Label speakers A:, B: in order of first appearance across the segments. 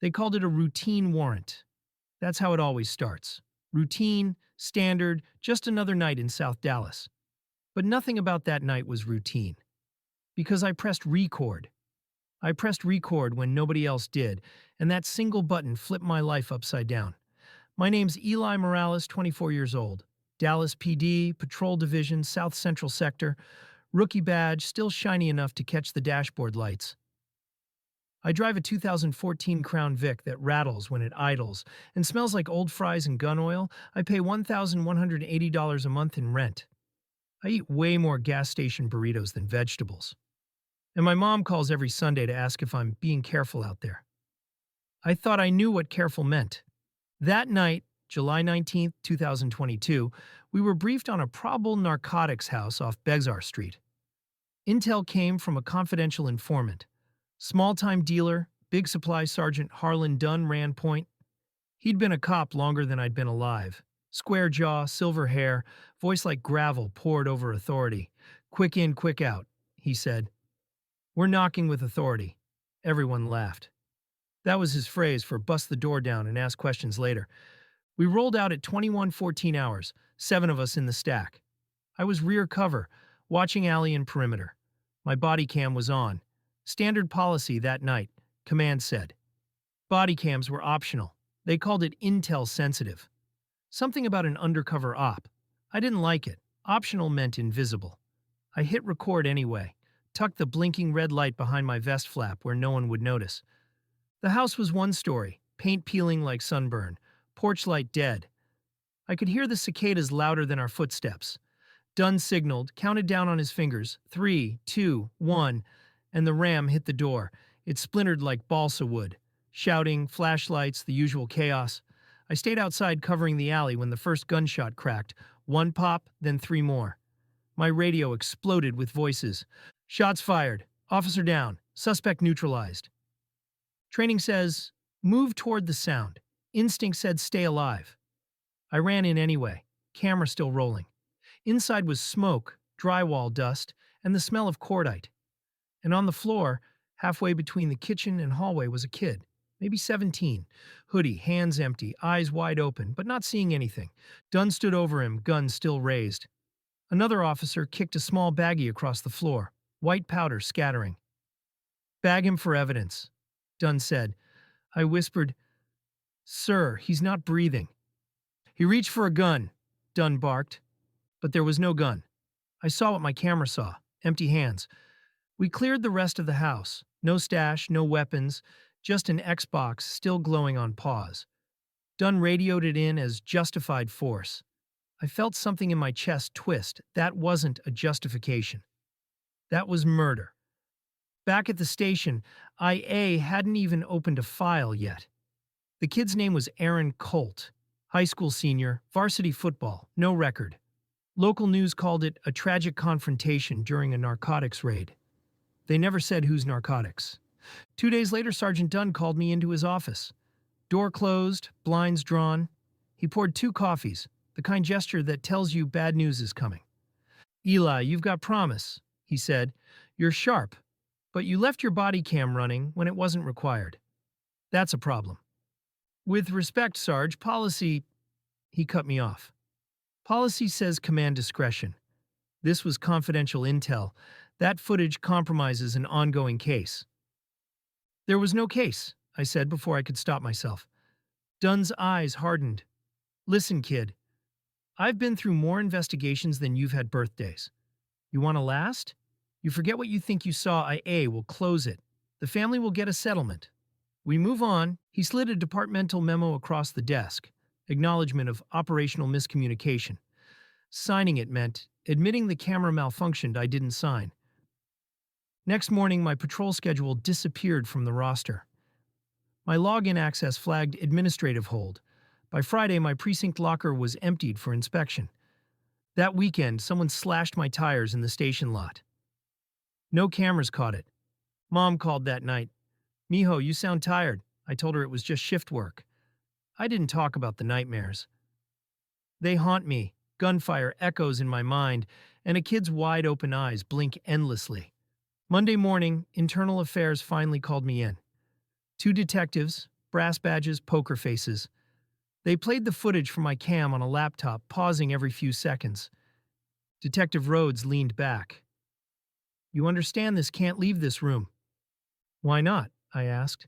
A: They called it a routine warrant. That's how it always starts. Routine, standard, just another night in South Dallas. But nothing about that night was routine. Because I pressed record. I pressed record when nobody else did, and that single button flipped my life upside down. My name's Eli Morales, 24 years old. Dallas PD, Patrol Division, South Central Sector. Rookie badge, still shiny enough to catch the dashboard lights. I drive a 2014 Crown Vic that rattles when it idles and smells like old fries and gun oil. I pay $1,180 a month in rent. I eat way more gas station burritos than vegetables. And my mom calls every Sunday to ask if I'm being careful out there. I thought I knew what careful meant. That night, July 19th, 2022, we were briefed on a probable narcotics house off Bexar Street. Intel came from a confidential informant. Small-time dealer, Big Supply Sergeant Harlan Dunn ran point. He'd been a cop longer than I'd been alive. Square jaw, silver hair, voice like gravel poured over authority. "Quick in, quick out," he said. "We're knocking with authority." Everyone laughed. That was his phrase for bust the door down and ask questions later. We rolled out at 21:14 hours, 7 of us in the stack. I was rear cover, watching alley and perimeter. My body cam was on. Standard policy that night, command said. Body cams were optional. They called it intel sensitive. Something about an undercover op. I didn't like it. Optional meant invisible. I hit record anyway, tucked the blinking red light behind my vest flap where no one would notice. The house was one story, paint peeling like sunburn, porch light dead. I could hear the cicadas louder than our footsteps. Dunn signaled, counted down on his fingers, 3, 2, 1, and the ram hit the door. It splintered like balsa wood. Shouting, flashlights, the usual chaos. I stayed outside covering the alley when the first gunshot cracked. 1 pop, then 3 more. My radio exploded with voices. "Shots fired. Officer down. Suspect neutralized." Training says, "Move toward the sound." Instinct said, "Stay alive." I ran in anyway, camera still rolling. Inside was smoke, drywall dust, and the smell of cordite. And on the floor, halfway between the kitchen and hallway, was a kid, maybe 17, hoodie, hands empty, eyes wide open, but not seeing anything. Dunn stood over him, gun still raised. Another officer kicked a small baggie across the floor, white powder scattering. "Bag him for evidence," Dunn said. I whispered, "Sir, he's not breathing." "He reached for a gun," Dunn barked. But there was no gun. I saw what my camera saw, empty hands. We cleared the rest of the house. No stash, no weapons, just an Xbox still glowing on pause. Dunn radioed it in as justified force. I felt something in my chest twist. That wasn't a justification. That was murder. Back at the station, IA hadn't even opened a file yet. The kid's name was Aaron Colt, high school senior, varsity football, no record. Local news called it a tragic confrontation during a narcotics raid. They never said whose narcotics. 2 days later, Sergeant Dunn called me into his office. Door closed, blinds drawn. He poured 2 coffees, the kind gesture that tells you bad news is coming. "Eli, you've got promise," he said. "You're sharp, but you left your body cam running when it wasn't required. That's a problem." "With respect, Sarge, policy—" He cut me off. "Policy says command discretion. This was confidential intel. That footage compromises an ongoing case." "There was no case," I said before I could stop myself. Dunn's eyes hardened. "Listen, kid. I've been through more investigations than you've had birthdays. You want to last? You forget what you think you saw. IA will close it. The family will get a settlement. We move on." He slid a departmental memo across the desk. Acknowledgement of operational miscommunication. Signing it meant admitting the camera malfunctioned. I didn't sign. Next morning, my patrol schedule disappeared from the roster. My login access flagged administrative hold. By Friday, my precinct locker was emptied for inspection. That weekend, someone slashed my tires in the station lot. No cameras caught it. Mom called that night. "Mijo, you sound tired." I told her it was just shift work. I didn't talk about the nightmares. They haunt me. Gunfire echoes in my mind, and a kid's wide-open eyes blink endlessly. Monday morning, Internal Affairs finally called me in. 2 detectives, brass badges, poker faces. They played the footage from my cam on a laptop, pausing every few seconds. Detective Rhodes leaned back. "You understand this can't leave this room." "Why not?" I asked.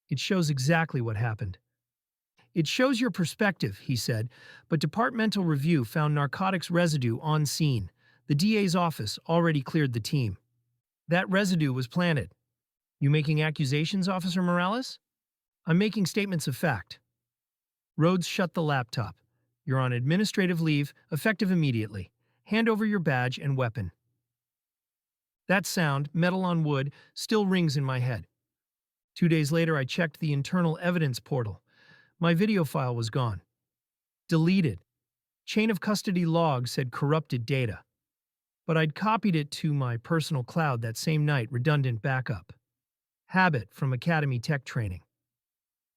A: "It shows exactly what happened." "It shows your perspective," he said, "but departmental review found narcotics residue on scene. The DA's office already cleared the team. That residue was planted." "You making accusations, Officer Morales?" "I'm making statements of fact." Rhodes shut the laptop. "You're on administrative leave, effective immediately. Hand over your badge and weapon." That sound, metal on wood, still rings in my head. 2 days later, I checked the internal evidence portal. My video file was gone. Deleted. Chain of custody log said corrupted data. But I'd copied it to my personal cloud that same night, redundant backup. Habit from Academy Tech training.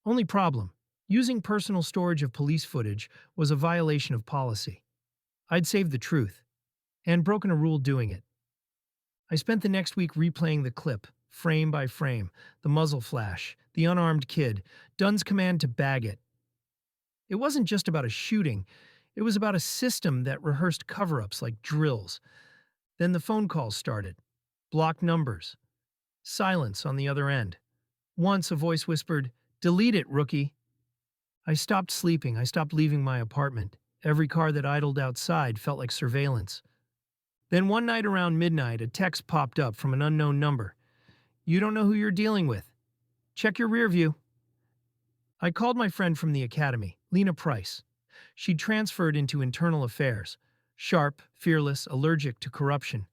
A: Only problem, using personal storage of police footage was a violation of policy. I'd saved the truth, and broken a rule doing it. I spent the next week replaying the clip, frame by frame, the muzzle flash, the unarmed kid, Dunn's command to bag it. It wasn't just about a shooting, it was about a system that rehearsed cover-ups like drills. Then the phone calls started. Blocked numbers. Silence on the other end. Once a voice whispered, "Delete it, rookie." I stopped sleeping, I stopped leaving my apartment. Every car that idled outside felt like surveillance. Then one night around midnight, a text popped up from an unknown number. "You don't know who you're dealing with. Check your rear view." I called my friend from the academy, Lena Price. She'd transferred into internal affairs. Sharp, fearless, allergic to corruption.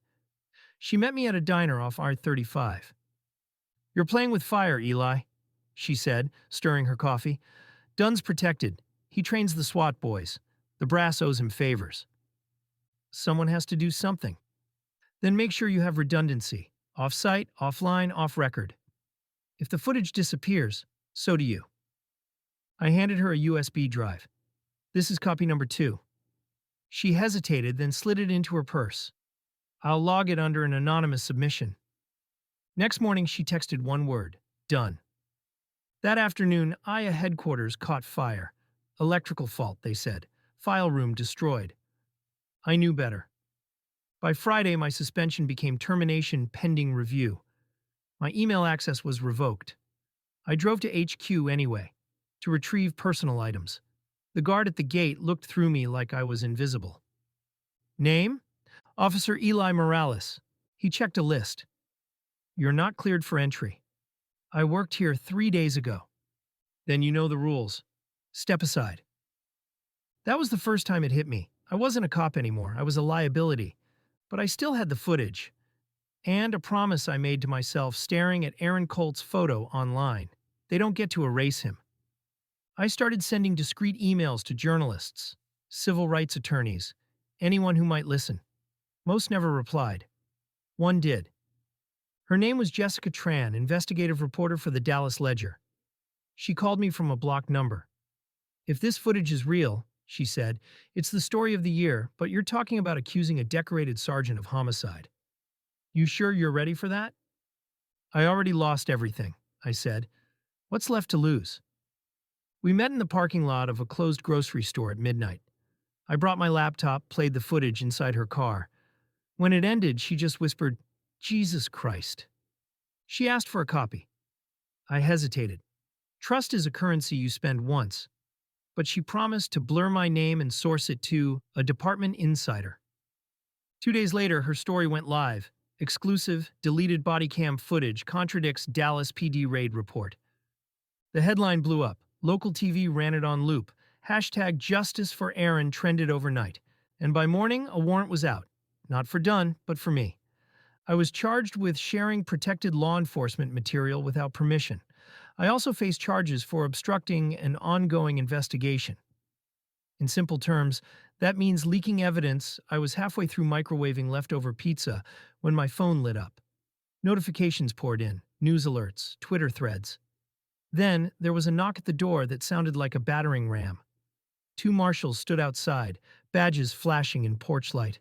A: She met me at a diner off I-35. "You're playing with fire, Eli," she said, stirring her coffee. "Dunn's protected. He trains the SWAT boys. The brass owes him favors. Someone has to do something. Then make sure you have redundancy. Off-site, offline, off-record. If the footage disappears, so do you." I handed her a USB drive. "This is copy number 2. She hesitated, then slid it into her purse. "I'll log it under an anonymous submission." Next morning, she texted one word, "Done." That afternoon, IA headquarters caught fire. Electrical fault, they said. File room destroyed. I knew better. By Friday, my suspension became termination pending review. My email access was revoked. I drove to HQ anyway, to retrieve personal items. The guard at the gate looked through me like I was invisible. "Name? Officer Eli Morales." He checked a list. "You're not cleared for entry. I worked here 3 days ago." "Then you know the rules. Step aside." That was the first time it hit me. I wasn't a cop anymore. I was a liability. But I still had the footage. And a promise I made to myself staring at Aaron Colt's photo online. They don't get to erase him. I started sending discreet emails to journalists, civil rights attorneys, anyone who might listen. Most never replied. One did. Her name was Jessica Tran, investigative reporter for the Dallas Ledger. She called me from a blocked number. "If this footage is real," she said, "it's the story of the year, but you're talking about accusing a decorated sergeant of homicide. You sure you're ready for that?" "I already lost everything," I said. "What's left to lose?" We met in the parking lot of a closed grocery store at midnight. I brought my laptop, played the footage inside her car. When it ended, she just whispered, "Jesus Christ." She asked for a copy. I hesitated. Trust is a currency you spend once. But she promised to blur my name and source it to a department insider. 2 days later, her story went live. Exclusive, deleted body cam footage contradicts Dallas PD raid report. The headline blew up. Local TV ran it on loop. Hashtag Justice for Aaron trended overnight. And by morning, a warrant was out. Not for Dunn, but for me. I was charged with sharing protected law enforcement material without permission. I also faced charges for obstructing an ongoing investigation. In simple terms, that means leaking evidence. I was halfway through microwaving leftover pizza when my phone lit up. Notifications poured in, news alerts, Twitter threads. Then, there was a knock at the door that sounded like a battering ram. 2 marshals stood outside, badges flashing in porch light.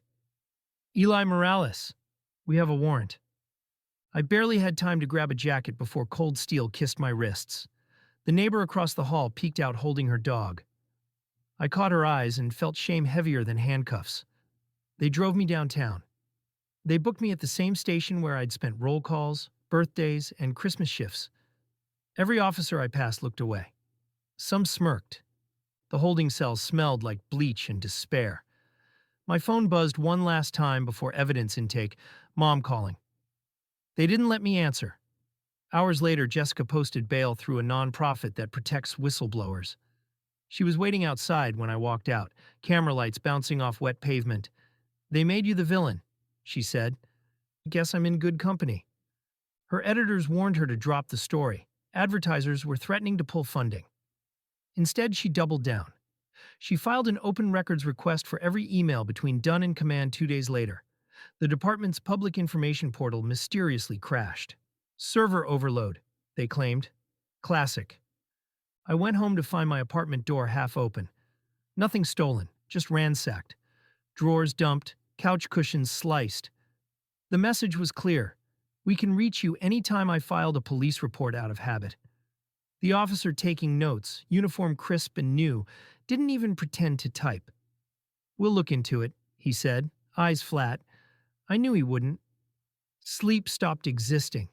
A: "Eli Morales, we have a warrant." I barely had time to grab a jacket before cold steel kissed my wrists. The neighbor across the hall peeked out holding her dog. I caught her eyes and felt shame heavier than handcuffs. They drove me downtown. They booked me at the same station where I'd spent roll calls, birthdays, and Christmas shifts. Every officer I passed looked away. Some smirked. The holding cell smelled like bleach and despair. My phone buzzed one last time before evidence intake, Mom calling. They didn't let me answer. Hours later, Jessica posted bail through a nonprofit that protects whistleblowers. She was waiting outside when I walked out, camera lights bouncing off wet pavement. "They made you the villain," she said. "Guess I'm in good company." Her editors warned her to drop the story. Advertisers were threatening to pull funding. Instead, she doubled down. She filed an open records request for every email between Dunn and Command 2 days later. The department's public information portal mysteriously crashed. "Server overload," they claimed. Classic. I went home to find my apartment door half open. Nothing stolen, just ransacked. Drawers dumped, couch cushions sliced. The message was clear. "We can reach you anytime I filed a police report out of habit." The officer taking notes, uniform crisp and new, didn't even pretend to type. "We'll look into it," he said, eyes flat. I knew he wouldn't. Sleep stopped existing.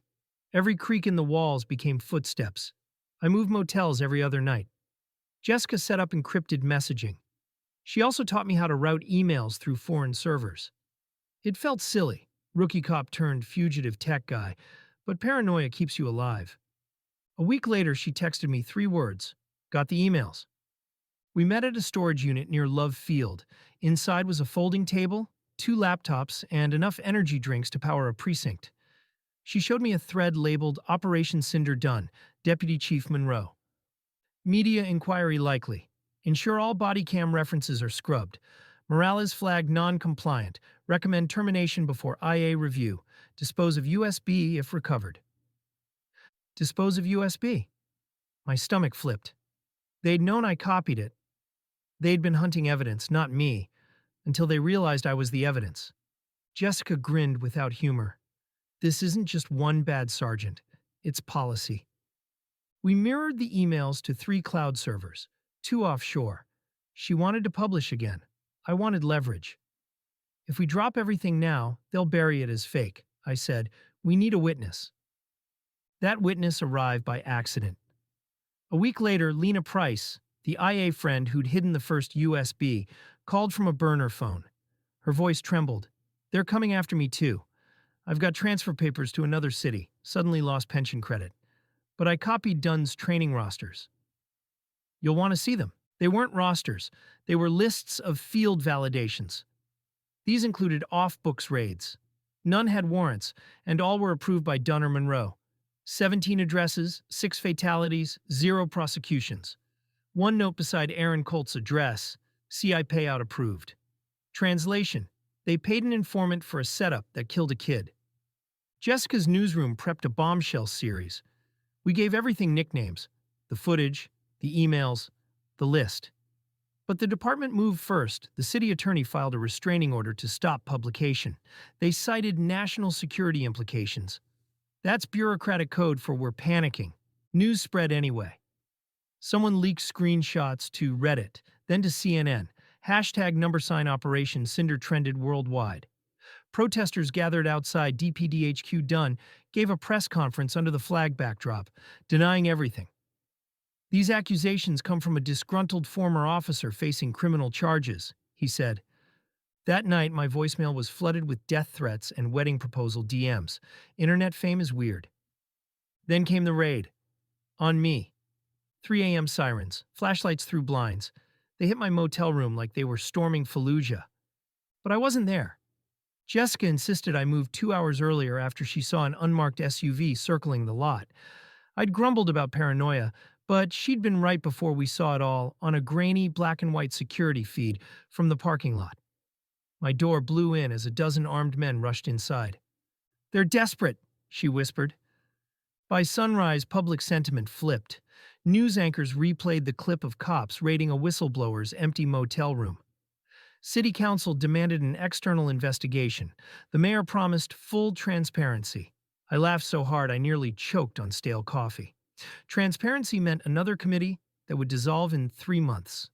A: Every creak in the walls became footsteps. I moved motels every other night. Jessica set up encrypted messaging. She also taught me how to route emails through foreign servers. It felt silly, rookie cop turned fugitive tech guy, but paranoia keeps you alive. A week later, she texted me 3 words. "Got the emails." We met at a storage unit near Love Field. Inside was a folding table, 2 laptops, and enough energy drinks to power a precinct. She showed me a thread labeled Operation Cinder Done, Deputy Chief Monroe. "Media inquiry likely. Ensure all body cam references are scrubbed. Morales flagged non-compliant. Recommend termination before IA review. Dispose of USB if recovered." Dispose of USB? My stomach flipped. They'd known I copied it. They'd been hunting evidence, not me, until they realized I was the evidence. Jessica grinned without humor. "This isn't just one bad sergeant. It's policy." We mirrored the emails to 3 cloud servers, 2 offshore. She wanted to publish again. I wanted leverage. "If we drop everything now, they'll bury it as fake," I said. "We need a witness." That witness arrived by accident. A week later, Lena Price, the IA friend who'd hidden the first USB, called from a burner phone. Her voice trembled. "They're coming after me too. I've got transfer papers to another city, suddenly lost pension credit. But I copied Dunn's training rosters. You'll want to see them." They weren't rosters. They were lists of field validations. These included off-books raids. None had warrants, and all were approved by Dunn or Monroe. 17 addresses, 6 fatalities, 0 prosecutions. 1 note beside Aaron Colt's address, CI payout approved. Translation: they paid an informant for a setup that killed a kid. Jessica's newsroom prepped a bombshell series. We gave everything nicknames: the footage, the emails, the list. But the department moved first. The city attorney filed a restraining order to stop publication. They cited national security implications. That's bureaucratic code for "we're panicking." News spread anyway. Someone leaked screenshots to Reddit, then to CNN. #$ Operation Cinder trended worldwide. Protesters gathered outside DPDHQ Dunn gave a press conference under the flag backdrop, denying everything. "These accusations come from a disgruntled former officer facing criminal charges," he said. That night, my voicemail was flooded with death threats and wedding proposal DMs. Internet fame is weird. Then came the raid. On me. 3 a.m. sirens, flashlights through blinds. They hit my motel room like they were storming Fallujah. But I wasn't there. Jessica insisted I move 2 hours earlier after she saw an unmarked SUV circling the lot. I'd grumbled about paranoia, but she'd been right before we saw it all on a grainy black and white security feed from the parking lot. My door blew in as a dozen armed men rushed inside. "They're desperate," she whispered. By sunrise, public sentiment flipped. News anchors replayed the clip of cops raiding a whistleblower's empty motel room. City Council demanded an external investigation. The mayor promised full transparency. I laughed so hard I nearly choked on stale coffee. Transparency meant another committee that would dissolve in 3 months.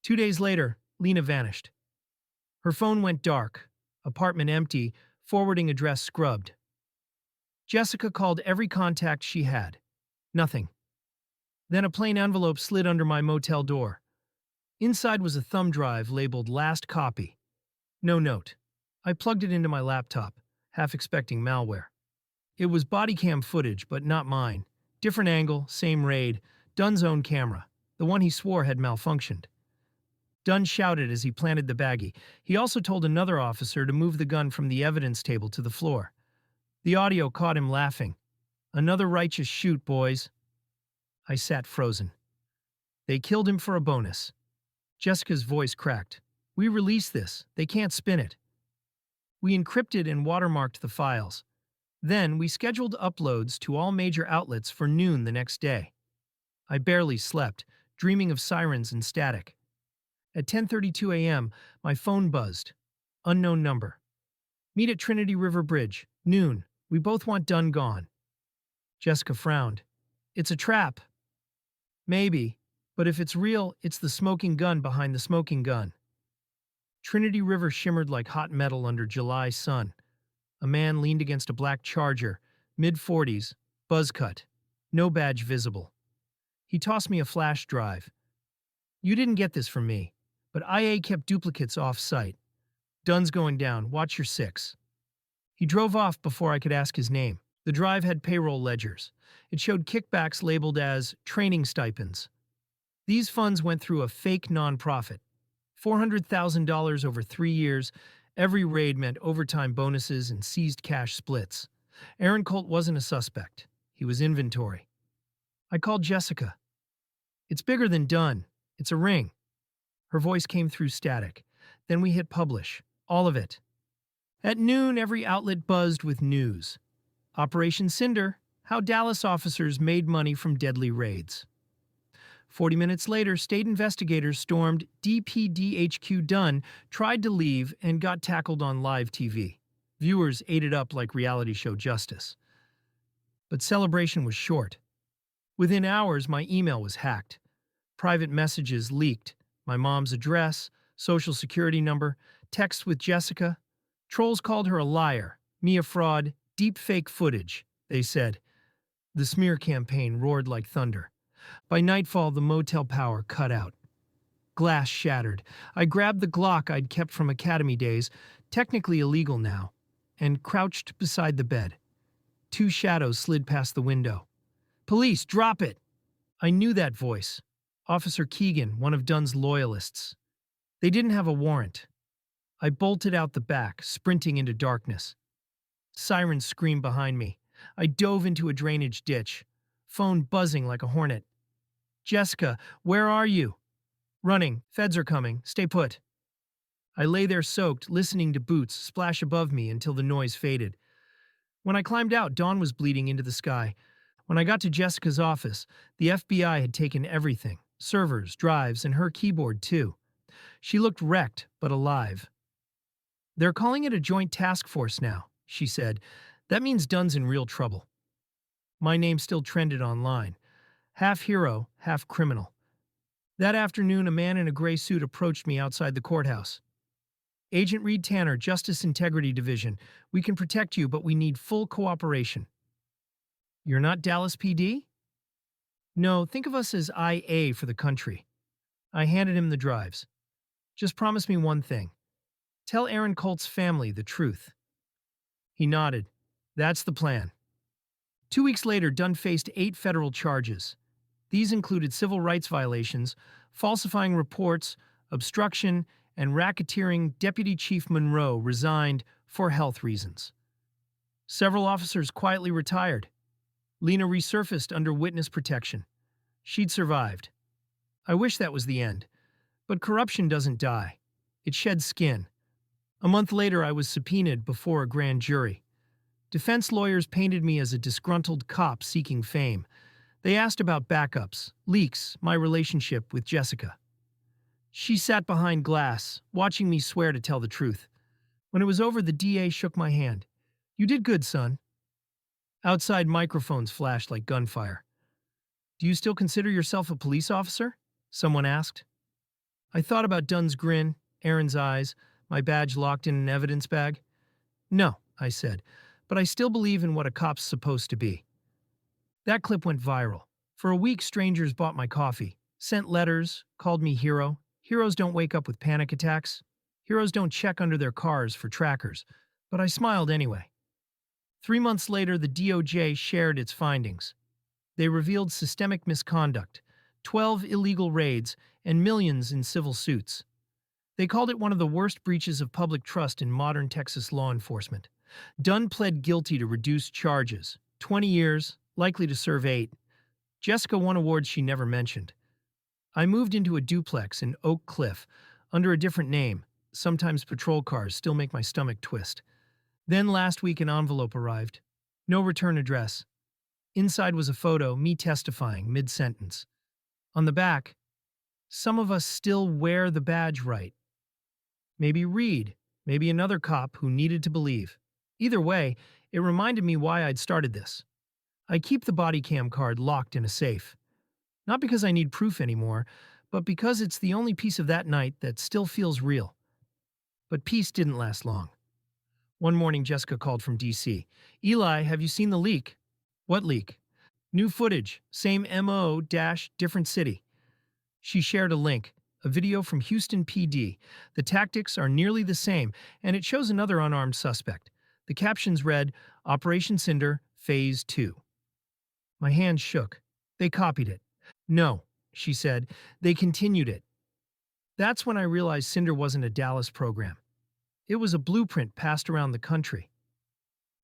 A: 2 days later, Lena vanished. Her phone went dark, apartment empty, forwarding address scrubbed. Jessica called every contact she had. Nothing. Then a plain envelope slid under my motel door. Inside was a thumb drive labeled Last Copy. No note. I plugged it into my laptop, half expecting malware. It was body cam footage, but not mine. Different angle, same raid, Dunn's own camera, the one he swore had malfunctioned. Dunn shouted as he planted the baggie. He also told another officer to move the gun from the evidence table to the floor. The audio caught him laughing. Another righteous shoot, boys. I sat frozen. They killed him for a bonus. Jessica's voice cracked. We released this. They can't spin it. We encrypted and watermarked the files. Then we scheduled uploads to all major outlets for noon the next day. I barely slept, dreaming of sirens and static. At 10:32 a.m., my phone buzzed. Unknown number. Meet at Trinity River Bridge. Noon. We both want Dunn gone. Jessica frowned. It's a trap. Maybe, but if it's real, it's the smoking gun behind the smoking gun. Trinity River shimmered like hot metal under July sun. A man leaned against a black Charger, mid-40s, buzz cut, no badge visible. He tossed me a flash drive. You didn't get this from me, but IA kept duplicates off-site. Dunn's going down, watch your six. He drove off before I could ask his name. The drive had payroll ledgers. It showed kickbacks labeled as training stipends. These funds went through a fake nonprofit. $400,000 over 3 years. Every raid meant overtime bonuses and seized cash splits. Aaron Colt wasn't a suspect. He was inventory. I called Jessica. It's bigger than Dunn. It's a ring. Her voice came through static. Then we hit publish. All of it. At noon, every outlet buzzed with news. Operation Cinder, how Dallas officers made money from deadly raids. 40 minutes later, state investigators stormed DPDHQ Dunn, tried to leave, and got tackled on live TV. Viewers ate it up like reality show justice. But celebration was short. Within hours, my email was hacked. Private messages leaked. My mom's address, social security number, texts with Jessica. Trolls called her a liar, me a fraud, deep fake footage, they said. The smear campaign roared like thunder. By nightfall, the motel power cut out. Glass shattered. I grabbed the Glock I'd kept from academy days, technically illegal now, and crouched beside the bed. 2 shadows slid past the window. Police, drop it! I knew that voice. Officer Keegan, one of Dunn's loyalists. They didn't have a warrant. I bolted out the back, sprinting into darkness. Sirens screamed behind me. I dove into a drainage ditch, phone buzzing like a hornet. Jessica, where are you? Running. Feds are coming. Stay put. I lay there soaked, listening to boots splash above me until the noise faded. When I climbed out, dawn was bleeding into the sky. When I got to Jessica's office, the FBI had taken everything. Servers, drives, and her keyboard, too. She looked wrecked, but alive. They're calling it a joint task force now, she said. That means Dunn's in real trouble. My name still trended online. Half hero, half criminal. That afternoon, a man in a gray suit approached me outside the courthouse. Agent Reed Tanner, Justice Integrity Division. We can protect you, but we need full cooperation. You're not Dallas PD? No, think of us as IA for the country. I handed him the drives. Just promise me one thing. Tell Aaron Colt's family the truth. He nodded. That's the plan. 2 weeks later, Dunn faced 8 federal charges. These included civil rights violations, falsifying reports, obstruction, and racketeering. Deputy Chief Monroe resigned for health reasons. Several officers quietly retired. Lena resurfaced under witness protection. She'd survived. I wish that was the end. But corruption doesn't die. It sheds skin. A month later, I was subpoenaed before a grand jury. Defense lawyers painted me as a disgruntled cop seeking fame. They asked about backups, leaks, my relationship with Jessica. She sat behind glass, watching me swear to tell the truth. When it was over, the DA shook my hand. You did good, son. Outside, microphones flashed like gunfire. Do you still consider yourself a police officer? Someone asked. I thought about Dunn's grin, Aaron's eyes, my badge locked in an evidence bag. No, I said, but I still believe in what a cop's supposed to be. That clip went viral. For a week, strangers bought my coffee, sent letters, called me hero. Heroes don't wake up with panic attacks. Heroes don't check under their cars for trackers. But I smiled anyway. 3 months later, the DOJ shared its findings. They revealed systemic misconduct, 12 illegal raids, and millions in civil suits. They called it one of the worst breaches of public trust in modern Texas law enforcement. Dunn pled guilty to reduced charges, 20 years, likely to serve 8. Jessica won awards she never mentioned. I moved into a duplex in Oak Cliff, under a different name. Sometimes patrol cars still make my stomach twist. Then last week an envelope arrived. No return address. Inside was a photo, me testifying, mid-sentence. On the back, some of us still wear the badge right. Maybe Reed, maybe another cop who needed to believe. Either way, it reminded me why I'd started this. I keep the body cam card locked in a safe. Not because I need proof anymore, but because it's the only piece of that night that still feels real. But peace didn't last long. One morning, Jessica called from D.C. Eli, have you seen the leak? What leak? New footage, same MO dash different city. She shared a link, a video from Houston PD. The tactics are nearly the same, and it shows another unarmed suspect. The captions read, Operation Cinder, Phase 2. My hands shook. They copied it. No, she said, they continued it. That's when I realized Cinder wasn't a Dallas program. It was a blueprint passed around the country.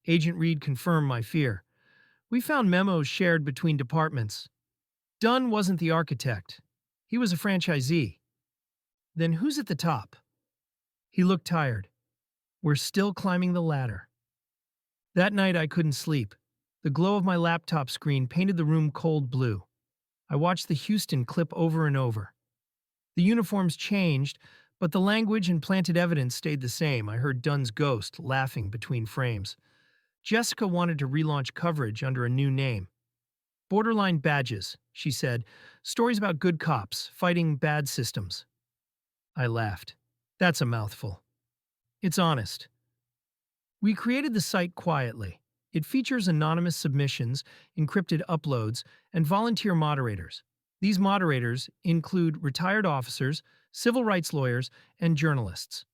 A: Agent Reed confirmed my fear. We found memos shared between departments. Dunn wasn't the architect. He was a franchisee. Then who's at the top? He looked tired. We're still climbing the ladder. That night I couldn't sleep. The glow of my laptop screen painted the room cold blue. I watched the Houston clip over and over. The uniforms changed, but the language and planted evidence stayed the same. I heard Dunn's ghost laughing between frames. Jessica wanted to relaunch coverage under a new name. Borderline Badges, she said. Stories about good cops fighting bad systems. I laughed. That's a mouthful. It's honest. We created the site quietly. It features anonymous submissions, encrypted uploads, and volunteer moderators. These moderators include retired officers, civil rights lawyers, and journalists.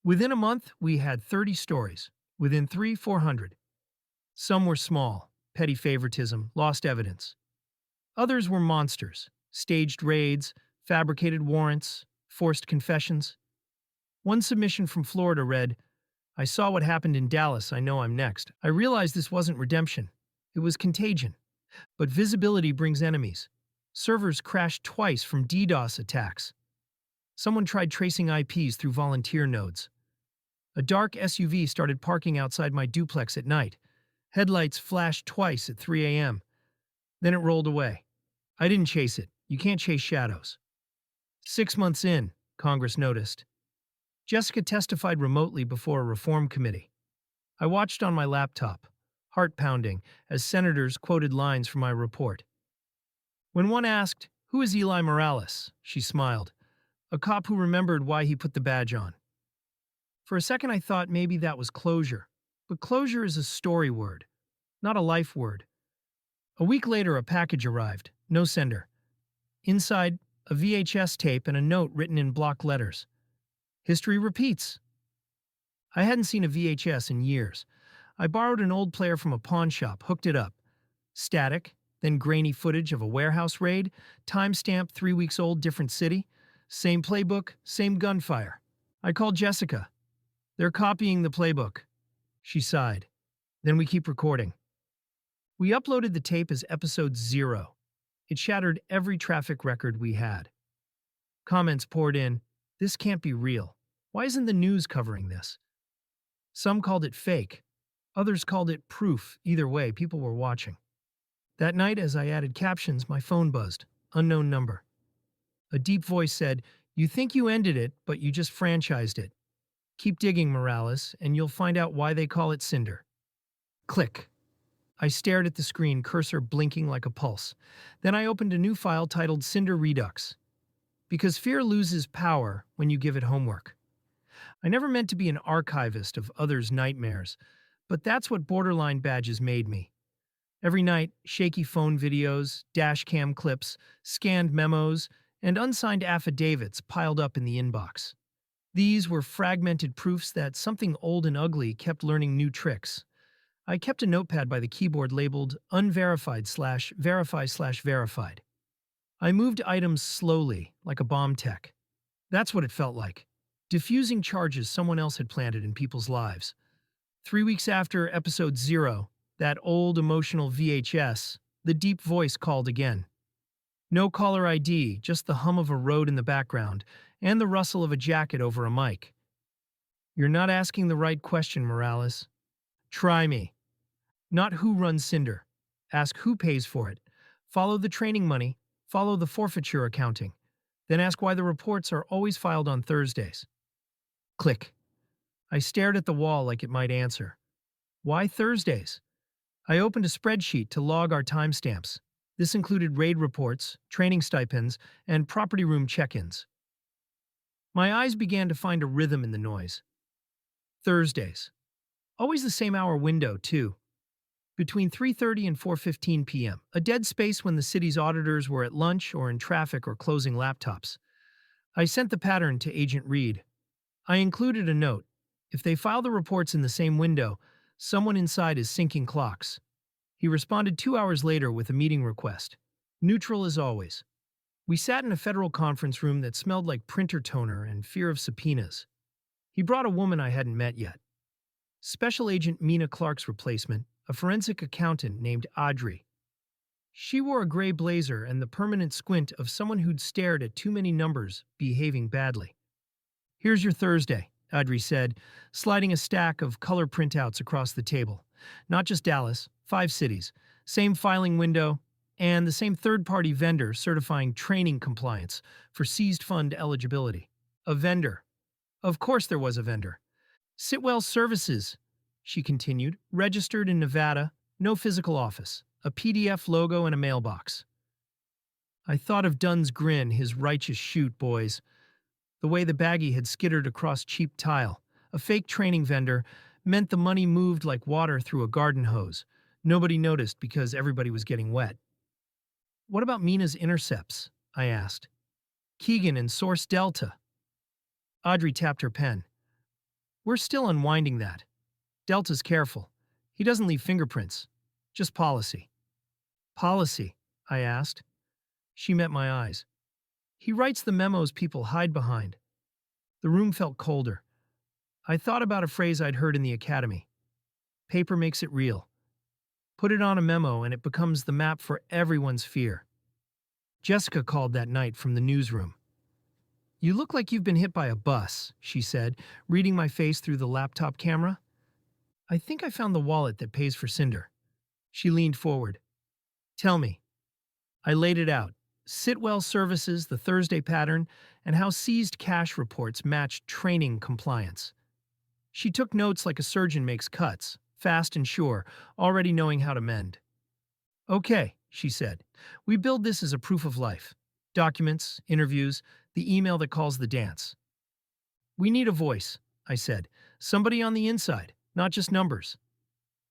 A: Within a month, we had 30 stories. Within 400. Some were small, petty favoritism, lost evidence. Others were monsters, staged raids, fabricated warrants, forced confessions. One submission from Florida read, I saw what happened in Dallas, I know I'm next. I realized this wasn't redemption. It was contagion. But visibility brings enemies. Servers crashed twice from DDoS attacks. Someone tried tracing IPs through volunteer nodes. A dark SUV started parking outside my duplex at night. Headlights flashed twice at 3 a.m. Then it rolled away. I didn't chase it. You can't chase shadows. 6 months in, Congress noticed. Jessica testified remotely before a reform committee. I watched on my laptop, heart pounding, as senators quoted lines from my report. When one asked, "Who is Eli Morales?" she smiled, a cop who remembered why he put the badge on. For a second I thought maybe that was closure, but closure is a story word, not a life word. A week later a package arrived, no sender. Inside, a VHS tape and a note written in block letters. History repeats. I hadn't seen a VHS in years. I borrowed an old player from a pawn shop, hooked it up. Static, then grainy footage of a warehouse raid, timestamp 3 weeks old, different city. Same playbook, same gunfire. I called Jessica. They're copying the playbook. She sighed. Then we keep recording. We uploaded the tape as episode 0. It shattered every traffic record we had. Comments poured in. This can't be real. Why isn't the news covering this? Some called it fake. Others called it proof. Either way, people were watching. That night, as I added captions, my phone buzzed. Unknown number. A deep voice said, "You think you ended it, but you just franchised it. Keep digging, Morales, and you'll find out why they call it Cinder." Click. I stared at the screen, cursor blinking like a pulse. Then I opened a new file titled Cinder Redux. Because fear loses power when you give it homework. I never meant to be an archivist of others' nightmares, but that's what borderline badges made me. Every night, shaky phone videos, dash cam clips, scanned memos, and unsigned affidavits piled up in the inbox. These were fragmented proofs that something old and ugly kept learning new tricks. I kept a notepad by the keyboard labeled unverified/verify/verified. I moved items slowly, like a bomb tech. That's what it felt like. Diffusing charges someone else had planted in people's lives. 3 weeks after episode 0, that old emotional VHS, the deep voice called again. No caller ID, just the hum of a road in the background, and the rustle of a jacket over a mic. You're not asking the right question, Morales. Try me. Not who runs Cinder. Ask who pays for it. Follow the training money. Follow the forfeiture accounting. Then ask why the reports are always filed on Thursdays. Click. I stared at the wall like it might answer. Why Thursdays? I opened a spreadsheet to log our timestamps. This included raid reports, training stipends, and property room check-ins. My eyes began to find a rhythm in the noise. Thursdays. Always the same hour window, too. Between 3:30 and 4:15 p.m., a dead space when the city's auditors were at lunch or in traffic or closing laptops. I sent the pattern to Agent Reed. I included a note. If they file the reports in the same window, someone inside is syncing clocks. He responded 2 hours later with a meeting request. Neutral as always. We sat in a federal conference room that smelled like printer toner and fear of subpoenas. He brought a woman I hadn't met yet. Special Agent Mina Clark's replacement, a forensic accountant named Audrey. She wore a gray blazer and the permanent squint of someone who'd stared at too many numbers, behaving badly. Here's your Thursday, Audrey said, sliding a stack of color printouts across the table. Not just Dallas, 5 cities, same filing window, and the same third-party vendor certifying training compliance for seized fund eligibility. A vendor. Of course there was a vendor. Sitwell Services, she continued, registered in Nevada, no physical office, a PDF logo and a mailbox. I thought of Dunn's grin, his righteous shoot, boys. The way the baggie had skittered across cheap tile, a fake training vendor, meant the money moved like water through a garden hose. Nobody noticed because everybody was getting wet. What about Mina's intercepts? I asked. Keegan and Source Delta. Audrey tapped her pen. We're still unwinding that. Delta's careful. He doesn't leave fingerprints. Just policy. Policy? I asked. She met my eyes. He writes the memos people hide behind. The room felt colder. I thought about a phrase I'd heard in the academy. Paper makes it real. Put it on a memo and it becomes the map for everyone's fear. Jessica called that night from the newsroom. You look like you've been hit by a bus, she said, reading my face through the laptop camera. I think I found the wallet that pays for Cinder. She leaned forward. Tell me. I laid it out. Sitwell Services, the Thursday pattern, and how seized cash reports matched training compliance. She took notes like a surgeon makes cuts, fast and sure, already knowing how to mend. Okay, she said. We build this as a proof of life. Documents, interviews, the email that calls the dance. We need a voice, I said. Somebody on the inside, not just numbers.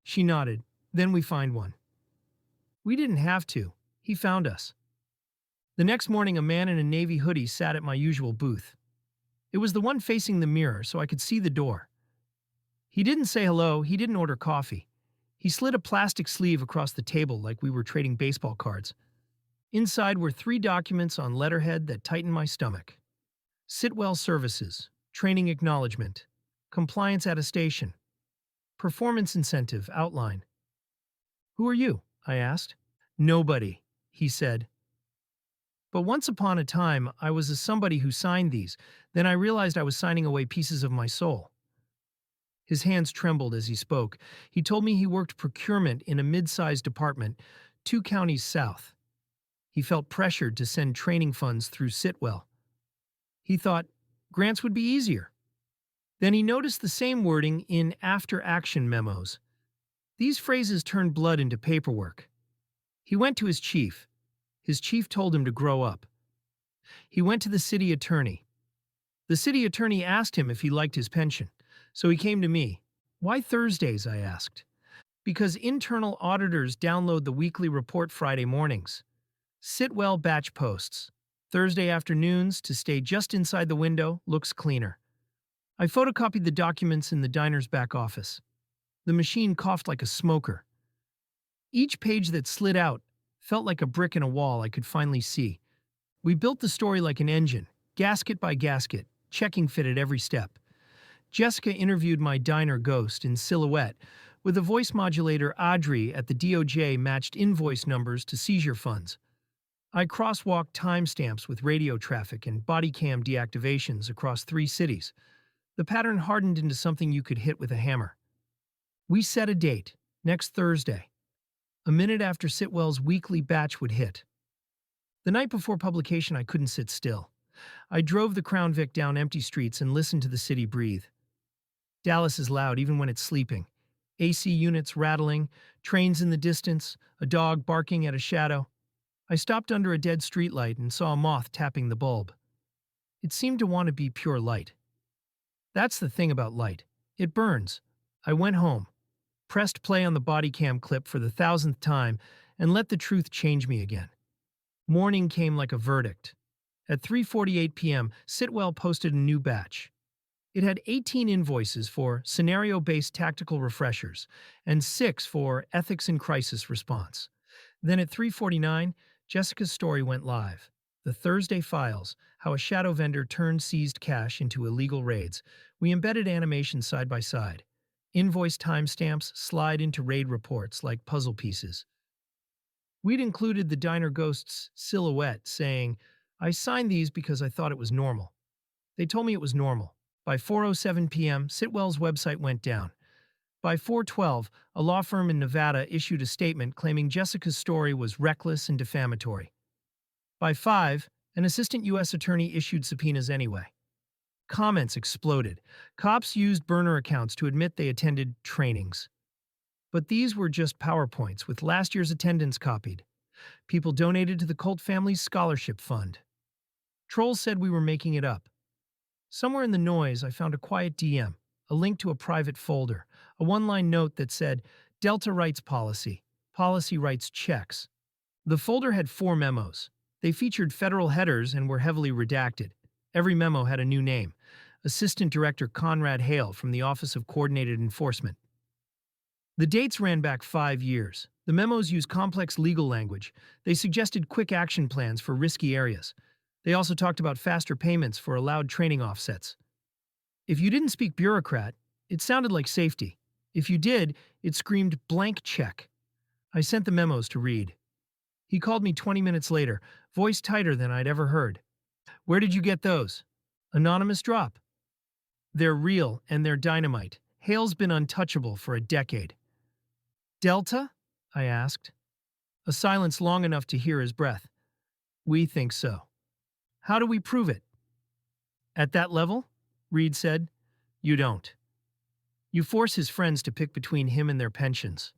A: She nodded. Then we find one. We didn't have to. He found us. The next morning, a man in a navy hoodie sat at my usual booth. It was the one facing the mirror, so I could see the door. He didn't say hello, he didn't order coffee. He slid a plastic sleeve across the table like we were trading baseball cards. Inside were 3 documents on letterhead that tightened my stomach. Sitwell Services, Training Acknowledgement, Compliance Attestation, Performance Incentive Outline. Who are you? I asked. Nobody, he said. But once upon a time, I was a somebody who signed these. Then I realized I was signing away pieces of my soul. His hands trembled as he spoke. He told me he worked procurement in a mid-sized department, 2 counties south. He felt pressured to send training funds through Sitwell. He thought grants would be easier. Then he noticed the same wording in after-action memos. These phrases turned blood into paperwork. He went to his chief. His chief told him to grow up. He went to the city attorney. The city attorney asked him if he liked his pension. So he came to me. Why Thursdays, I asked. Because internal auditors download the weekly report Friday mornings. Sitwell batch posts. Thursday afternoons, to stay just inside the window, looks cleaner. I photocopied the documents in the diner's back office. The machine coughed like a smoker. Each page that slid out felt like a brick in a wall I could finally see. We built the story like an engine, gasket by gasket, checking fit at every step. Jessica interviewed my diner ghost in silhouette, with a voice modulator Audrey at the DOJ matched invoice numbers to seizure funds. I crosswalked timestamps with radio traffic and body cam deactivations across 3 cities. The pattern hardened into something you could hit with a hammer. We set a date, next Thursday, a minute after Sitwell's weekly batch would hit. The night before publication, I couldn't sit still. I drove the Crown Vic down empty streets and listened to the city breathe. Dallas is loud even when it's sleeping. AC units rattling, trains in the distance, a dog barking at a shadow. I stopped under a dead streetlight and saw a moth tapping the bulb. It seemed to want to be pure light. That's the thing about light. It burns. I went home, pressed play on the body cam clip for the 1000th time, and let the truth change me again. Morning came like a verdict. At 3:48 p.m., Sitwell posted a new batch. It had 18 invoices for scenario-based tactical refreshers and 6 for ethics and crisis response. Then at 3:49, Jessica's story went live. The Thursday Files, how a shadow vendor turned seized cash into illegal raids. We embedded animations side by side. Invoice timestamps slide into raid reports like puzzle pieces. We'd included the diner ghost's silhouette saying, "I signed these because I thought it was normal." They told me it was normal. By 4:07 p.m., Sitwell's website went down. By 4:12, a law firm in Nevada issued a statement claiming Jessica's story was reckless and defamatory. By 5, an assistant U.S. attorney issued subpoenas anyway. Comments exploded. Cops used burner accounts to admit they attended trainings. But these were just PowerPoints with last year's attendance copied. People donated to the Colt family's scholarship fund. Trolls said we were making it up. Somewhere in the noise, I found a quiet DM, a link to a private folder, a one-line note that said, "Delta Rights Policy. Policy writes checks." The folder had 4 memos. They featured federal headers and were heavily redacted. Every memo had a new name. Assistant Director Conrad Hale from the Office of Coordinated Enforcement. The dates ran back 5 years. The memos used complex legal language. They suggested quick action plans for risky areas. They also talked about faster payments for allowed training offsets. If you didn't speak bureaucrat, it sounded like safety. If you did, it screamed blank check. I sent the memos to Reed. He called me 20 minutes later, voice tighter than I'd ever heard. "Where did you get those?" "Anonymous drop." "They're real and they're dynamite. Hale's been untouchable for a decade." "Delta?" I asked. A silence long enough to hear his breath. "We think so." "How do we prove it?" "At that level," Reed said, "you don't. You force his friends to pick between him and their pensions."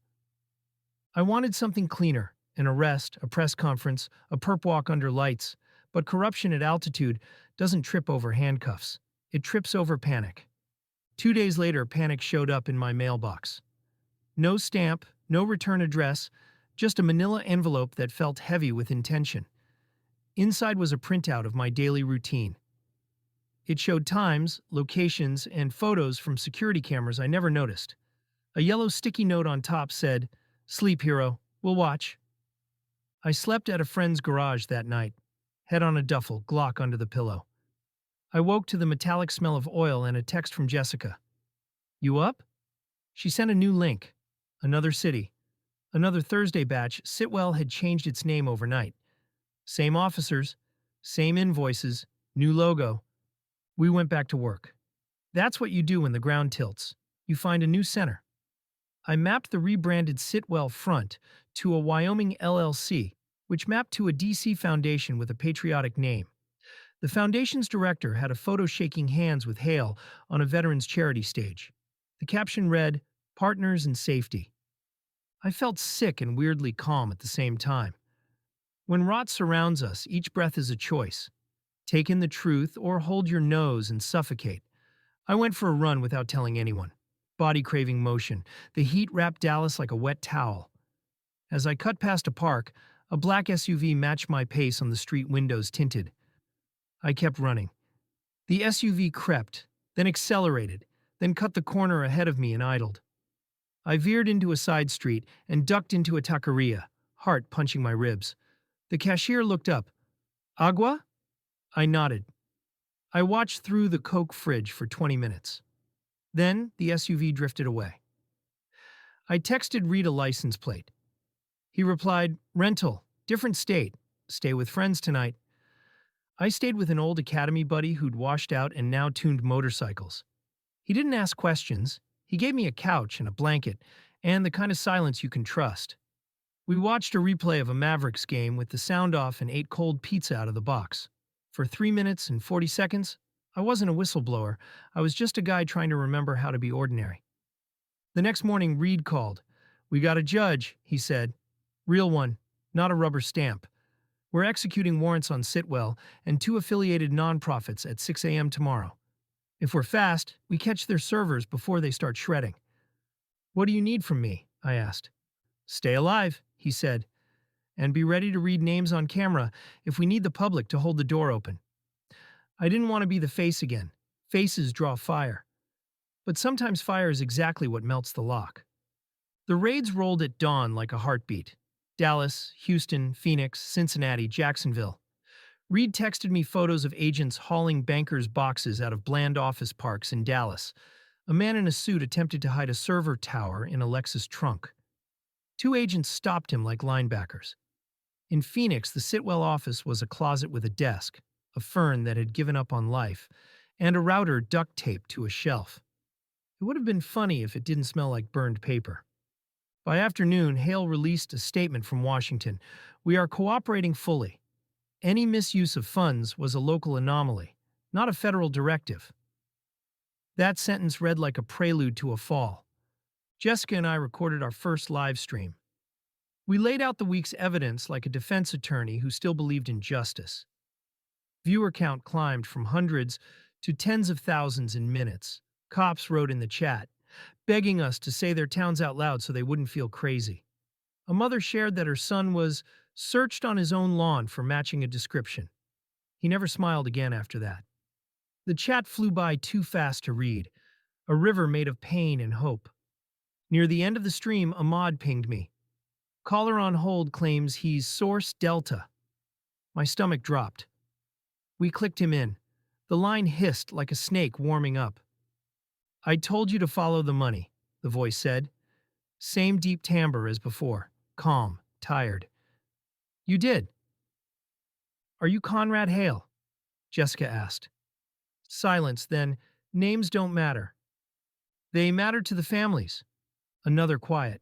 A: I wanted something cleaner, an arrest, a press conference, a perp walk under lights, but corruption at altitude doesn't trip over handcuffs. It trips over panic. 2 days later, panic showed up in my mailbox. No stamp, no return address, just a manila envelope that felt heavy with intention. Inside was a printout of my daily routine. It showed times, locations, and photos from security cameras I never noticed. A yellow sticky note on top said, "Sleep, hero. We'll watch." I slept at a friend's garage that night, head on a duffel, Glock under the pillow. I woke to the metallic smell of oil and a text from Jessica. "You up?" She sent a new link. Another city. Another Thursday batch. Sitwell had changed its name overnight. Same officers, same invoices, new logo. We went back to work. That's what you do when the ground tilts. You find a new center. I mapped the rebranded Sitwell front to a Wyoming LLC, which mapped to a DC foundation with a patriotic name. The foundation's director had a photo shaking hands with Hale on a veterans charity stage. The caption read, "Partners in Safety." I felt sick and weirdly calm at the same time. When rot surrounds us, each breath is a choice. Take in the truth or hold your nose and suffocate. I went for a run without telling anyone. Body craving motion. The heat wrapped Dallas like a wet towel. As I cut past a park, a black SUV matched my pace on the street windows tinted. I kept running. The SUV crept, then accelerated, then cut the corner ahead of me and idled. I veered into a side street and ducked into a taqueria, heart punching my ribs. The cashier looked up. Agua? I nodded. I watched through the Coke fridge for 20 minutes. Then the SUV drifted away. I texted Reed a license plate. He replied, rental, different state, stay with friends tonight. I stayed with an old academy buddy who'd washed out and now tuned motorcycles. He didn't ask questions. He gave me a couch and a blanket, and the kind of silence you can trust. We watched a replay of a Mavericks game with the sound off and ate cold pizza out of the box. For 3 minutes and 40 seconds, I wasn't a whistleblower. I was just a guy trying to remember how to be ordinary. The next morning, Reed called. We got a judge, he said. Real one, not a rubber stamp. We're executing warrants on Sitwell and 2 affiliated nonprofits at 6 a.m. tomorrow. If we're fast, we catch their servers before they start shredding. What do you need from me? I asked. Stay alive, he said, and be ready to read names on camera if we need the public to hold the door open. I didn't want to be the face again. Faces draw fire. But sometimes fire is exactly what melts the lock. The raids rolled at dawn like a heartbeat. Dallas, Houston, Phoenix, Cincinnati, Jacksonville. Reed texted me photos of agents hauling bankers' boxes out of bland office parks in Dallas. A man in a suit attempted to hide a server tower in a Lexus trunk. 2 agents stopped him like linebackers. In Phoenix, the Sitwell office was a closet with a desk, a fern that had given up on life, and a router duct taped to a shelf. It would have been funny if it didn't smell like burned paper. By afternoon, Hale released a statement from Washington. We are cooperating fully. Any misuse of funds was a local anomaly, not a federal directive. That sentence read like a prelude to a fall. Jessica and I recorded our first live stream. We laid out the week's evidence like a defense attorney who still believed in justice. Viewer count climbed from hundreds to tens of thousands in minutes. Cops wrote in the chat, begging us to say their towns out loud so they wouldn't feel crazy. A mother shared that her son was searched on his own lawn for matching a description. He never smiled again after that. The chat flew by too fast to read, a river made of pain and hope. Near the end of the stream, Ahmad pinged me. Caller on hold claims he's Source Delta. My stomach dropped. We clicked him in. The line hissed like a snake warming up. I told you to follow the money, the voice said. Same deep timbre as before, calm, tired. You did. Are you Conrad Hale? Jessica asked. Silence, then. Names don't matter. They matter to the families. Another quiet.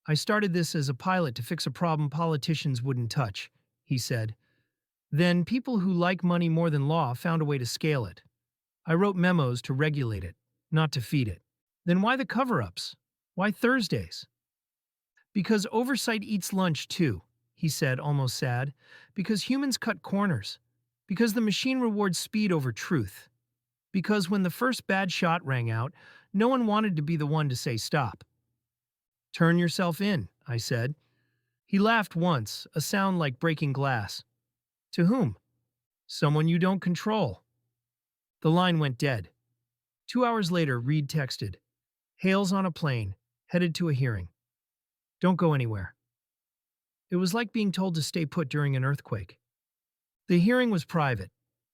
A: I started this as a pilot to fix a problem politicians wouldn't touch, he said. Then people who like money more than law found a way to scale it. I wrote memos to regulate it, not to feed it. Then why the cover-ups? Why Thursdays? Because oversight eats lunch too, he said, almost sad. Because humans cut corners. Because the machine rewards speed over truth. Because when the first bad shot rang out, no one wanted to be the one to say stop. Turn yourself in, I said. He laughed once, a sound like breaking glass. To whom? Someone you don't control. The line went dead. 2 hours later, Reed texted. Hale's on a plane, headed to a hearing. Don't go anywhere. It was like being told to stay put during an earthquake. The hearing was private.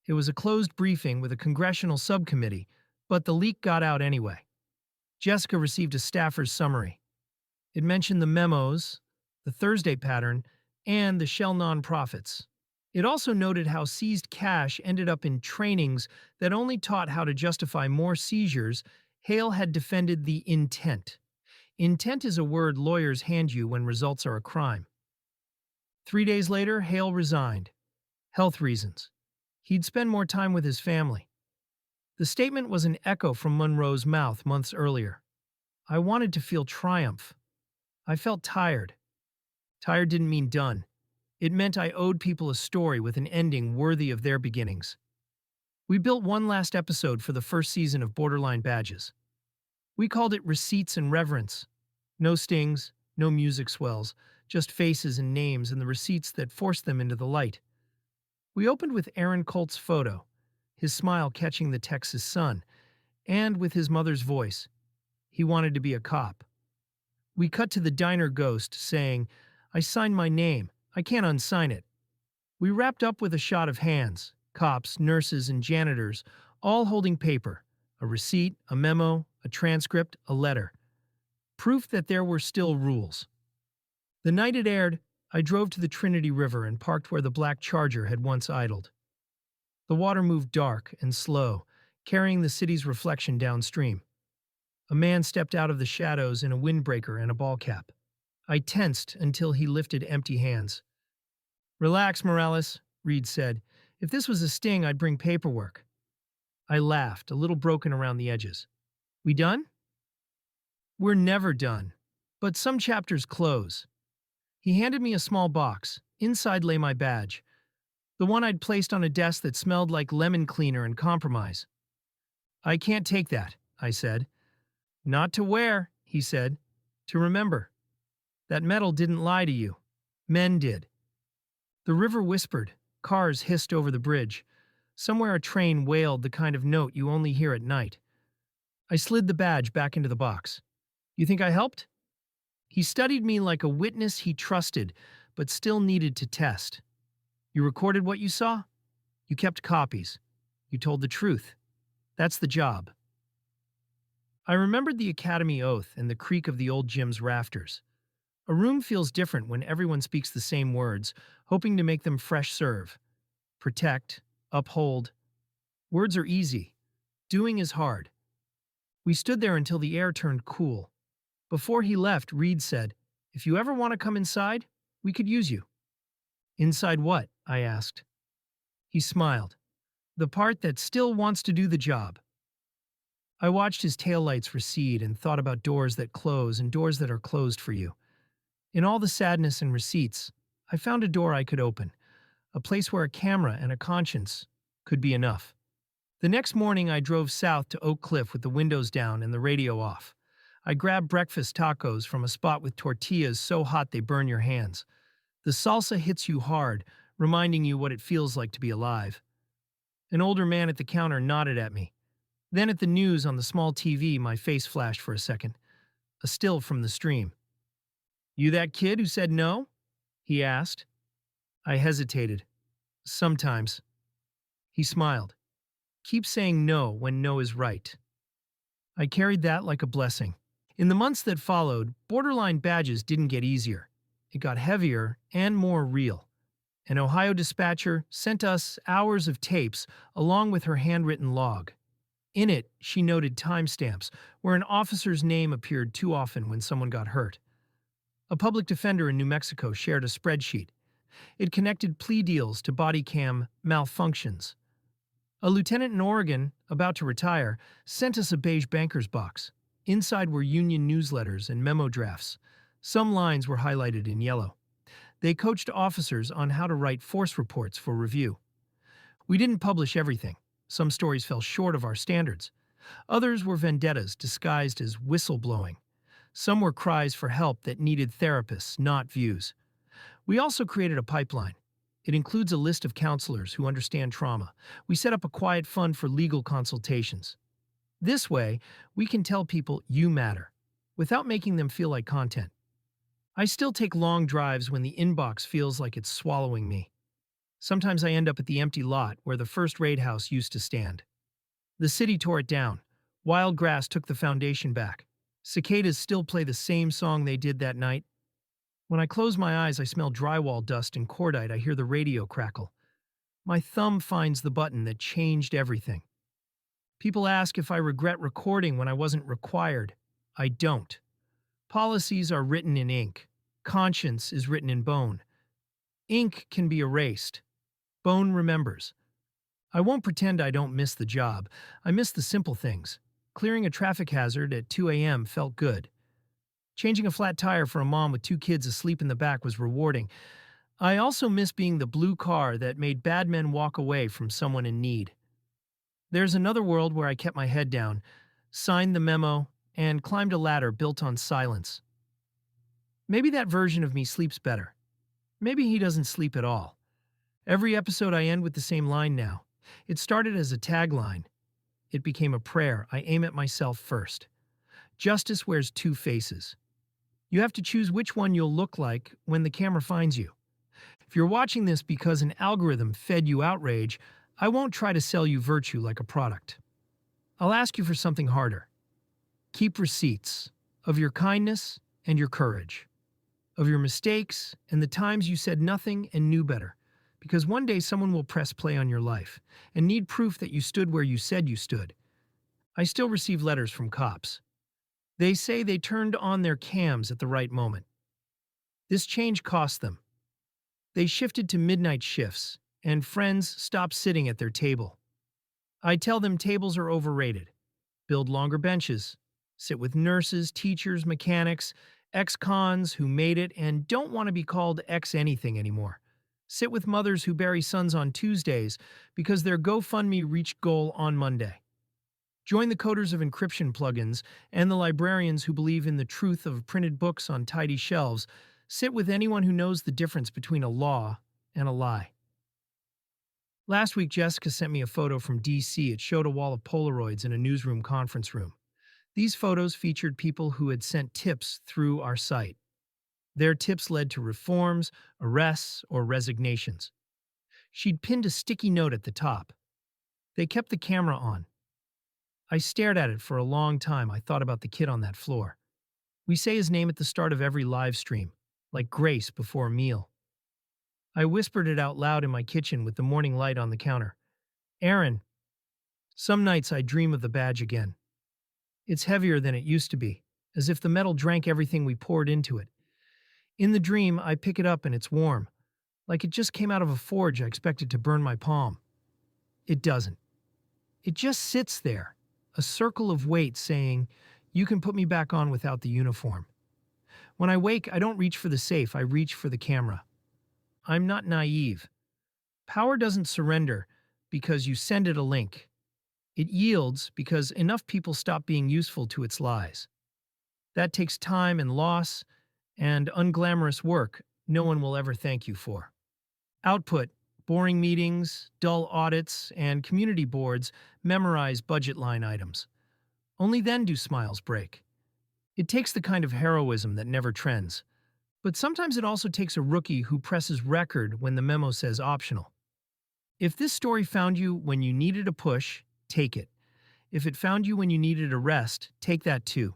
A: It was a closed briefing with a congressional subcommittee, but the leak got out anyway. Jessica received a staffer's summary. It mentioned the memos, the Thursday pattern, and the shell nonprofits. It also noted how seized cash ended up in trainings that only taught how to justify more seizures. Hale had defended the intent. Intent is a word lawyers hand you when results are a crime. 3 days later, Hale resigned. Health reasons. He'd spend more time with his family. The statement was an echo from Monroe's mouth months earlier. I wanted to feel triumph. I felt tired. Tired didn't mean done. It meant I owed people a story with an ending worthy of their beginnings. We built one last episode for the first season of Borderline Badges. We called it Receipts and Reverence. No stings, no music swells, just faces and names and the receipts that forced them into the light. We opened with Aaron Colt's photo, his smile catching the Texas sun, and with his mother's voice. He wanted to be a cop. We cut to the diner ghost saying, "I signed my name. I can't unsign it." We wrapped up with a shot of hands, cops, nurses, and janitors, all holding paper, a receipt, a memo, a transcript, a letter. Proof that there were still rules. The night it aired, I drove to the Trinity River and parked where the black Charger had once idled. The water moved dark and slow, carrying the city's reflection downstream. A man stepped out of the shadows in a windbreaker and a ball cap. I tensed until he lifted empty hands. "Relax, Morales," Reed said. "If this was a sting, I'd bring paperwork." I laughed, a little broken around the edges. "We done?" "We're never done. But some chapters close." He handed me a small box. Inside lay my badge, the one I'd placed on a desk that smelled like lemon cleaner and compromise. "I can't take that," I said. "Not to wear," he said. "To remember. That metal didn't lie to you. Men did." The river whispered. Cars hissed over the bridge. Somewhere a train wailed the kind of note you only hear at night. I slid the badge back into the box. "You think I helped?" He studied me like a witness he trusted, but still needed to test. "You recorded what you saw? You kept copies. You told the truth. That's the job." I remembered the academy oath and the creak of the old gym's rafters. A room feels different when everyone speaks the same words, hoping to make them fresh serve. Protect, uphold. Words are easy. Doing is hard. We stood there until the air turned cool. Before he left, Reed said, "If you ever want to come inside, we could use you." "Inside what?" I asked. He smiled. "The part that still wants to do the job." I watched his taillights recede and thought about doors that close and doors that are closed for you. In all the sadness and receipts, I found a door I could open, a place where a camera and a conscience could be enough. The next morning, I drove south to Oak Cliff with the windows down and the radio off. I grabbed breakfast tacos from a spot with tortillas so hot they burn your hands. The salsa hits you hard, reminding you what it feels like to be alive. An older man at the counter nodded at me. Then at the news on the small TV, my face flashed for a second. A still from the stream. "You that kid who said no?" he asked. I hesitated. "Sometimes." He smiled. "Keep saying no when no is right." I carried that like a blessing. In the months that followed, Borderline Badges didn't get easier. It got heavier and more real. An Ohio dispatcher sent us hours of tapes along with her handwritten log. In it, she noted timestamps where an officer's name appeared too often when someone got hurt. A public defender in New Mexico shared a spreadsheet. It connected plea deals to body cam malfunctions. A lieutenant in Oregon, about to retire, sent us a beige banker's box. Inside were union newsletters and memo drafts. Some lines were highlighted in yellow. They coached officers on how to write force reports for review. We didn't publish everything. Some stories fell short of our standards. Others were vendettas disguised as whistleblowing. Some were cries for help that needed therapists, not views. We also created a pipeline. It includes a list of counselors who understand trauma. We set up a quiet fund for legal consultations. This way, we can tell people you matter, without making them feel like content. I still take long drives when the inbox feels like it's swallowing me. Sometimes I end up at the empty lot where the first raid house used to stand. The city tore it down. Wild grass took the foundation back. Cicadas still play the same song they did that night. When I close my eyes, I smell drywall dust and cordite. I hear the radio crackle. My thumb finds the button that changed everything. People ask if I regret recording when I wasn't required. I don't. Policies are written in ink. Conscience is written in bone. Ink can be erased. Bone remembers. I won't pretend I don't miss the job. I miss the simple things. Clearing a traffic hazard at 2 a.m. felt good. Changing a flat tire for a mom with two kids asleep in the back was rewarding. I also miss being the blue car that made bad men walk away from someone in need. There's another world where I kept my head down, signed the memo, and climbed a ladder built on silence. Maybe that version of me sleeps better. Maybe he doesn't sleep at all. Every episode I end with the same line now. It started as a tagline. It became a prayer. I aim at myself first. Justice wears two faces. You have to choose which one you'll look like when the camera finds you. If you're watching this because an algorithm fed you outrage, I won't try to sell you virtue like a product. I'll ask you for something harder. Keep receipts of your kindness and your courage, of your mistakes and the times you said nothing and knew better. Because one day someone will press play on your life and need proof that you stood where you said you stood. I still receive letters from cops. They say they turned on their cams at the right moment. This change cost them. They shifted to midnight shifts, and friends stopped sitting at their table. I tell them tables are overrated. Build longer benches. Sit with nurses, teachers, mechanics, ex-cons who made it and don't want to be called ex-anything anymore. Sit with mothers who bury sons on Tuesdays because their GoFundMe reached goal on Monday. Join the coders of encryption plugins and the librarians who believe in the truth of printed books on tidy shelves. Sit with anyone who knows the difference between a law and a lie. Last week, Jessica sent me a photo from DC. It showed a wall of Polaroids in a newsroom conference room. These photos featured people who had sent tips through our site. Their tips led to reforms, arrests, or resignations. She'd pinned a sticky note at the top. They kept the camera on. I stared at it for a long time. I thought about the kid on that floor. We say his name at the start of every live stream, like grace before a meal. I whispered it out loud in my kitchen with the morning light on the counter. Aaron. Some nights I dream of the badge again. It's heavier than it used to be, as if the metal drank everything we poured into it. In the dream, I pick it up and it's warm, like it just came out of a forge I expected to burn my palm. It doesn't. It just sits there, a circle of weight saying, you can put me back on without the uniform. When I wake, I don't reach for the safe, I reach for the camera. I'm not naive. Power doesn't surrender because you send it a link. It yields because enough people stop being useful to its lies. That takes time and loss and unglamorous work no one will ever thank you for. Output, boring meetings, dull audits, and community boards memorize budget line items. Only then do smiles break. It takes the kind of heroism that never trends. But sometimes it also takes a rookie who presses record when the memo says optional. If this story found you when you needed a push, take it. If it found you when you needed a rest, take that too.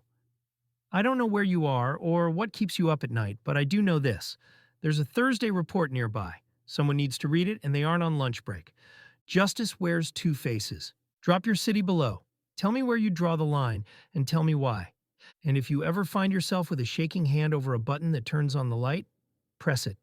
A: I don't know where you are or what keeps you up at night, but I do know this. There's a Thursday report nearby. Someone needs to read it and they aren't on lunch break. Justice wears two faces. Drop your city below. Tell me where you draw the line and tell me why. And if you ever find yourself with a shaking hand over a button that turns on the light, press it.